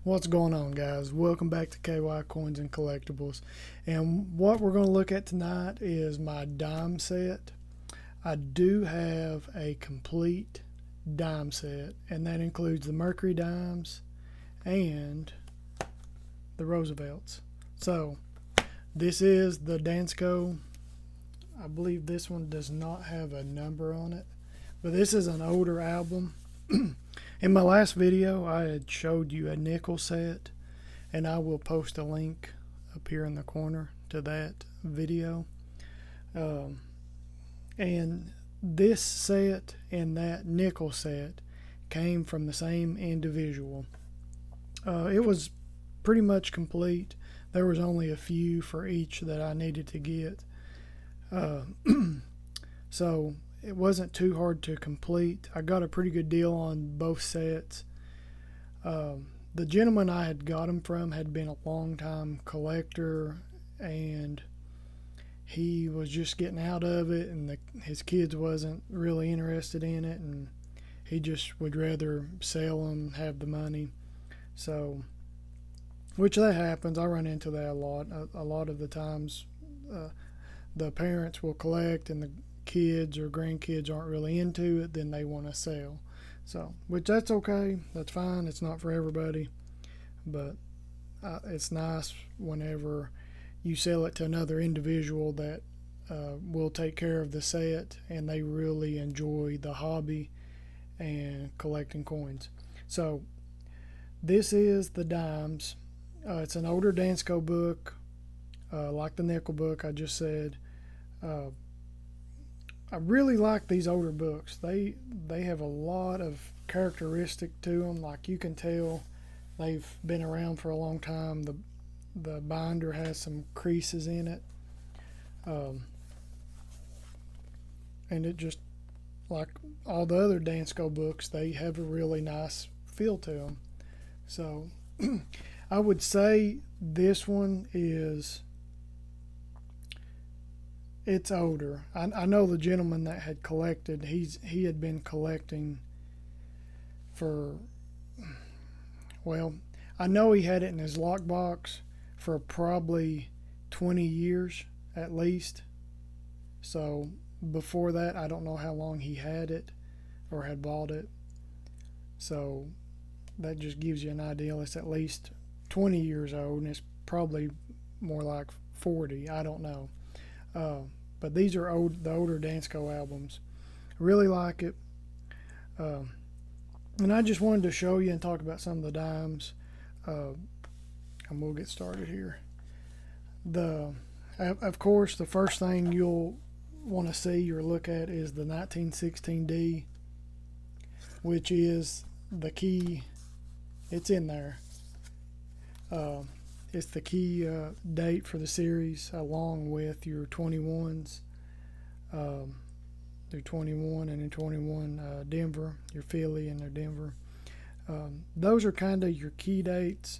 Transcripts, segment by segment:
What's going on, guys? Welcome back to KY Coins and Collectibles. And what we're going to look at tonight is my dime set. I do have a complete dime set, and that includes the Mercury dimes and the Roosevelts. So this is the Dansco. I believe this one does not have a number on it, but this is an older album. In my last video, I had showed you a nickel set, and I will post a link up here in the corner to that video. And this set and that nickel set came from the same individual. It was pretty much complete. There was only a few for each that I needed to get. So it wasn't too hard to complete. I got a pretty good deal on both sets. The gentleman I had got them from had been a long time collector, and he was just getting out of it, and his kids wasn't really interested in it, and he just would rather sell them, have the money. So, which that happens. I run into that a lot. A lot of the times, the parents will collect, and the kids or grandkids aren't really into it, then they want to sell. So, which that's okay, that's fine. It's not for everybody, but it's nice whenever you sell it to another individual that will take care of the set and they really enjoy the hobby and collecting coins. So this is the dimes. It's an older Dansco book, like the nickel book I just said. I really like these older books. They have a lot of characteristic to them. Like, you can tell they've been around for a long time. The binder has some creases in it, and it just, like all the other Dansco books, they have a really nice feel to them. So I would say this one is, it's older. I know the gentleman that had collected, he had been collecting for, well, I know he had it in his lockbox for probably 20 years at least. So before that, I don't know how long he had it or had bought it. So that just gives you an idea. It's at least 20 years old, and it's probably more like 40. I don't know. But these are the older Dansco albums. Really like it. And I just wanted to show you and talk about some of the dimes. And we'll get started here. Of course, the first thing you'll want to see or look at is the 1916D, which is the key. It's in there. It's the key date for the series, along with your 21s, through 21 and in 21 Denver, your Philly and their Denver. Those are kind of your key dates.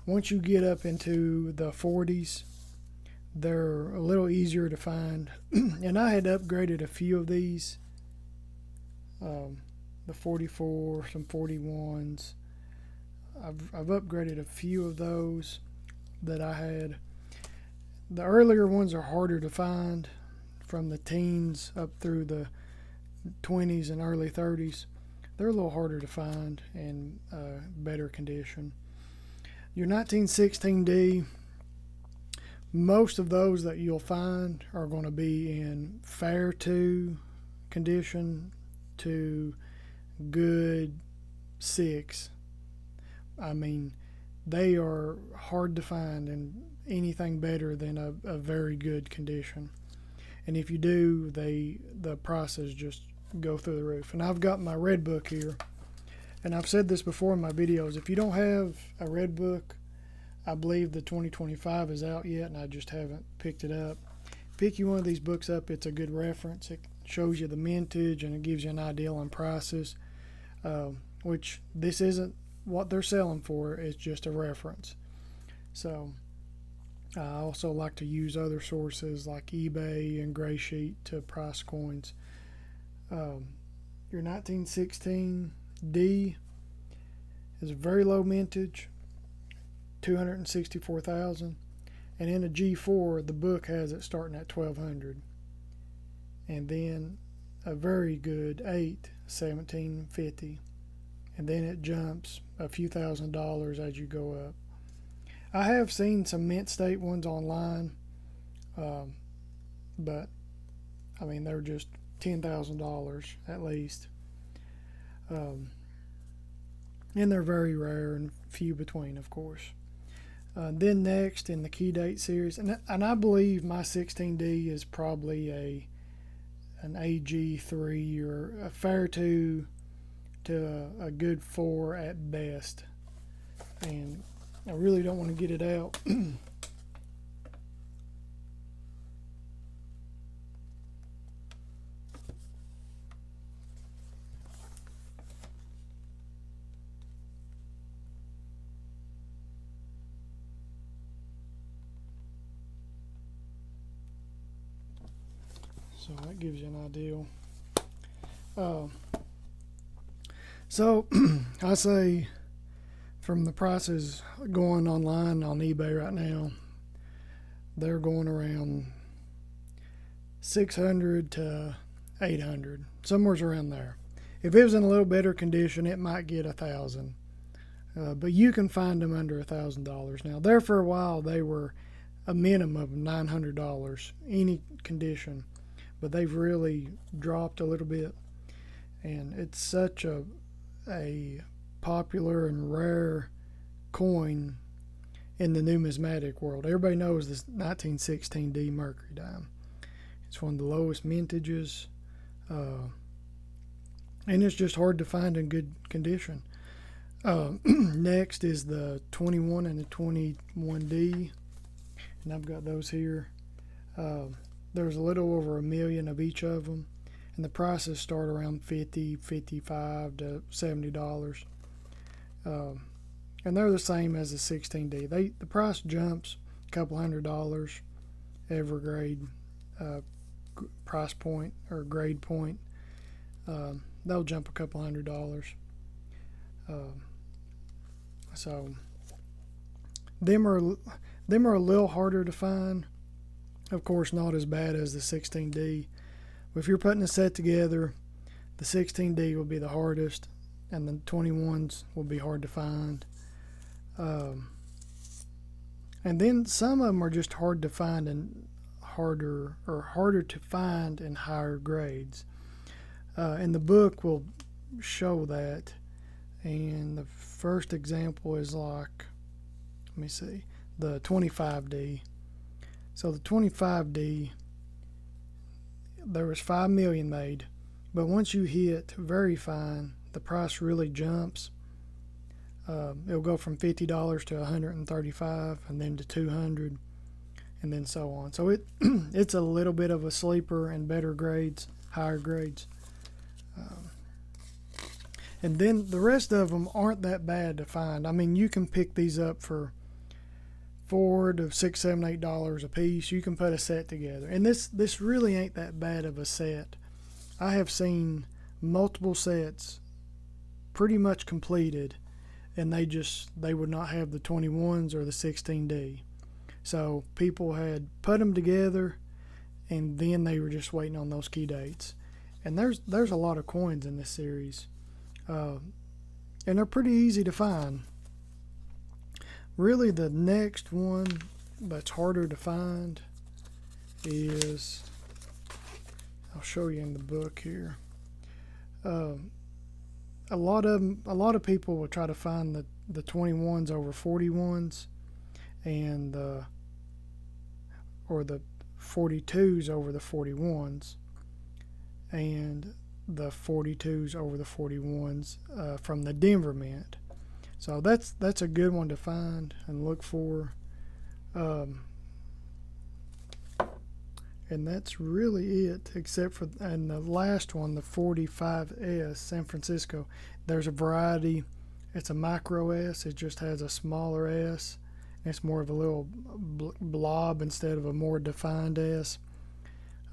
Once you get up into the 40s, they're a little easier to find. And I had upgraded a few of these, the 44, some 41s. I've upgraded a few of those that I had. The earlier ones are harder to find, from the teens up through the 20s and early 30s. They're a little harder to find and better condition. Your 1916D, most of those that you'll find are going to be in fair to condition to good 6. I mean, they are hard to find in anything better than a very good condition. And if you do, the prices just go through the roof. And I've got my red book here, and I've said this before in my videos. If you don't have a red book, I believe the 2025 is out yet, and I just haven't picked it up. Pick you one of these books up. It's a good reference. It shows you the mintage, and it gives you an idea on prices, which this isn't what they're selling for. It's just a reference. So I also like to use other sources like eBay and Graysheet to price coins. Your 1916D is a very low mintage. $264,000, and in a G4 the book has it starting at $1,200, and then a very good 8, $1,750, and then it jumps a few $1,000s as you go up. I have seen some mint state ones online, but I mean they're just $10,000 at least, and they're very rare and few between, of course. Then next in the key date series, and I believe my 16D is probably an AG3 or a fair 2 to a good 4 at best, and I really don't want to get it out. So that gives you an idea. So I say from the prices going online on eBay right now, they're going around 600 to 800, somewhere's around there. If it was in a little better condition, it might get 1,000, but you can find them under $1,000 now. There for a while they were a minimum of $900 any condition, but they've really dropped a little bit, and it's such a popular and rare coin in the numismatic world. Everybody knows this 1916D mercury dime. It's one of the lowest mintages, and it's just hard to find in good condition. Next is the 21 and the 21D, and I've got those here. There's a little over 1 million of each of them, and the prices start around $50, $55 to $70. And they're the same as the 16D. The price jumps a couple $100 every grade price point or grade point. They'll jump a couple $100. So them are a little harder to find. Of course, not as bad as the 16D. But if you're putting a set together, the 16D will be the hardest, and the 21s will be hard to find. And then some of them are just hard to find and harder to find in higher grades. And the book will show that. And the first example is like, let me see, the 25D. So the 25D, there was 5 million made, but once you hit very fine, the price really jumps. It'll go from $50 to $135, and then to $200, and then so on. So it's a little bit of a sleeper and better grades, higher grades. And then the rest of them aren't that bad to find. I mean, you can pick these up for $4 to $6, $7, $8 a piece. You can put a set together, and this really ain't that bad of a set. I have seen multiple sets pretty much completed, and they would not have the 21s or the 16D. So people had put them together, and then they were just waiting on those key dates. And there's a lot of coins in this series, and they're pretty easy to find. Really, the next one that's harder to find is, I'll show you in the book here. A lot of people will try to find the 21s over 41s, and or the 42s over the 41s, and the 42s over the 41s from the Denver Mint. So that's a good one to find and look for. And that's really it, except for, and the last one, the 45S, San Francisco. There's a variety. It's a micro S. It just has a smaller S. It's more of a little blob instead of a more defined S.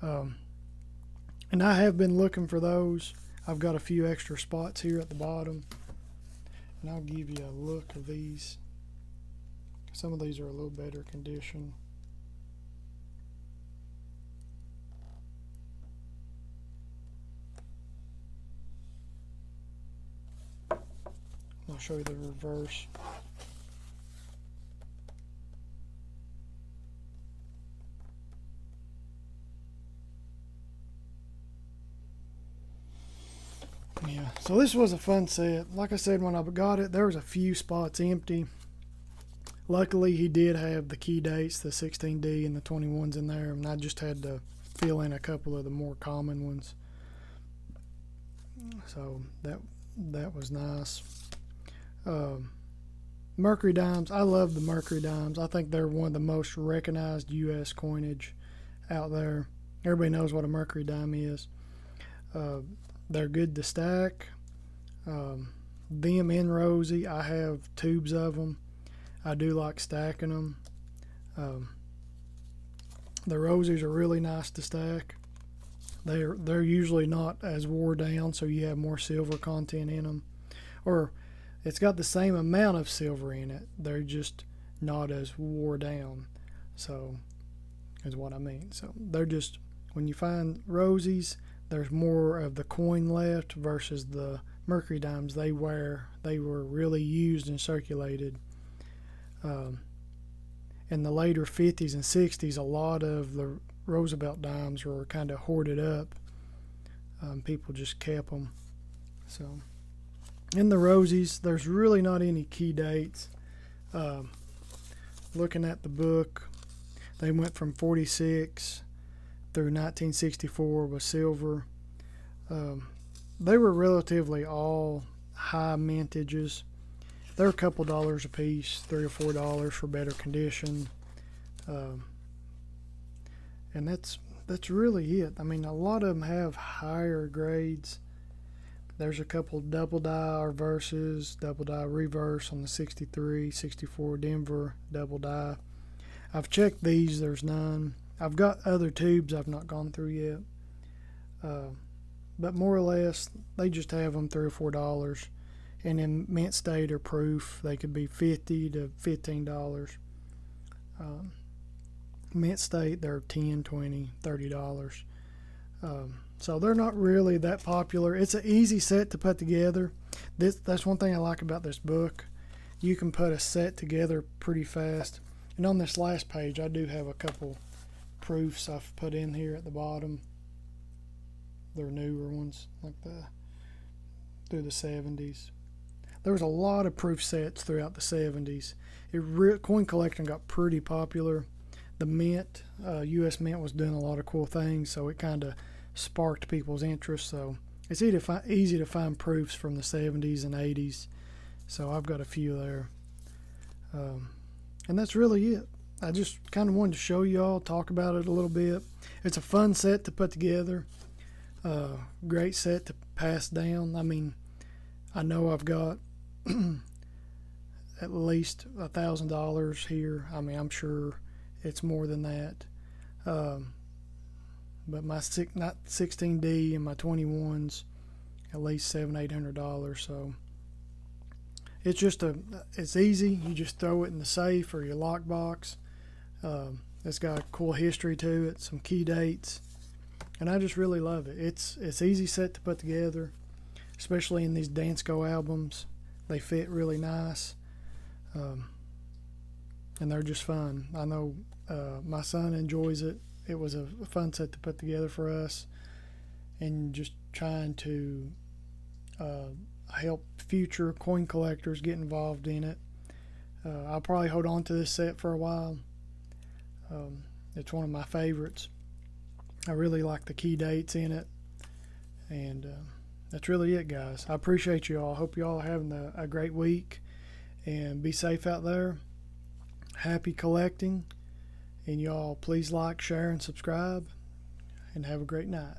And I have been looking for those. I've got a few extra spots here at the bottom, and I'll give you a look of these. Some of these are a little better condition. I'll show you the reverse. Yeah, so this was a fun set. Like I said, when I got it, there was a few spots empty. Luckily, he did have the key dates, the 16D and the 21s in there, and I just had to fill in a couple of the more common ones. So that was nice. Mercury dimes, I love the Mercury dimes. I think they're one of the most recognized U.S. coinage out there. Everybody knows what a Mercury dime is. They're good to stack. Them in rosy, I have tubes of them. I do like stacking them. The rosies are really nice to stack. They're usually not as wore down, so you have more silver content in them. Or it's got the same amount of silver in it. They're just not as wore down. So is what I mean. So they're just, when you find rosies, there's more of the coin left versus the Mercury dimes they were really used and circulated. In the later 50s and 60s, a lot of the Roosevelt dimes were kind of hoarded up. People just kept them. So in the rosies, there's really not any key dates. Looking at the book, they went from 46 through 1964 with silver. They were relatively all high mintages. They're a couple dollars a piece, $3 or $4 for better condition. And that's really it. I mean, a lot of them have higher grades. There's a couple double die reverses, double die reverse on the 63, 64 Denver double die. I've checked these, there's none. I've got other tubes I've not gone through yet. But more or less, they just have them $3 or $4. And in mint state or proof, they could be $50 to $15. Mint state, they're $10, $20, $30. So they're not really that popular. It's an easy set to put together. That's one thing I like about this book. You can put a set together pretty fast. And on this last page, I do have a couple proofs I've put in here at the bottom. They're newer ones, like through the 70s. There was a lot of proof sets throughout the 70s. Coin collecting got pretty popular. The mint, U.S. Mint was doing a lot of cool things, so it kind of sparked people's interest. So it's easy to find proofs from the 70s and 80s. So I've got a few there. And that's really it. I just kind of wanted to show y'all, talk about it a little bit. It's a fun set to put together. Great set to pass down. I mean, I know I've got at least $1,000 here. I mean, I'm sure it's more than that. But my 16D and my 21s, at least $700-800. So it's just it's easy. You just throw it in the safe or your lockbox. It's got a cool history to it, some key dates, and I just really love it. It's easy set to put together, especially in these Dansco albums. They fit really nice, and they're just fun. I know my son enjoys it. It was a fun set to put together for us, and just trying to help future coin collectors get involved in it. I'll probably hold on to this set for a while. It's one of my favorites. I really like the key dates in it, and that's really it, guys. I appreciate you all. Hope you all are having a great week, and be safe out there. Happy collecting, and y'all please like, share, and subscribe, and have a great night.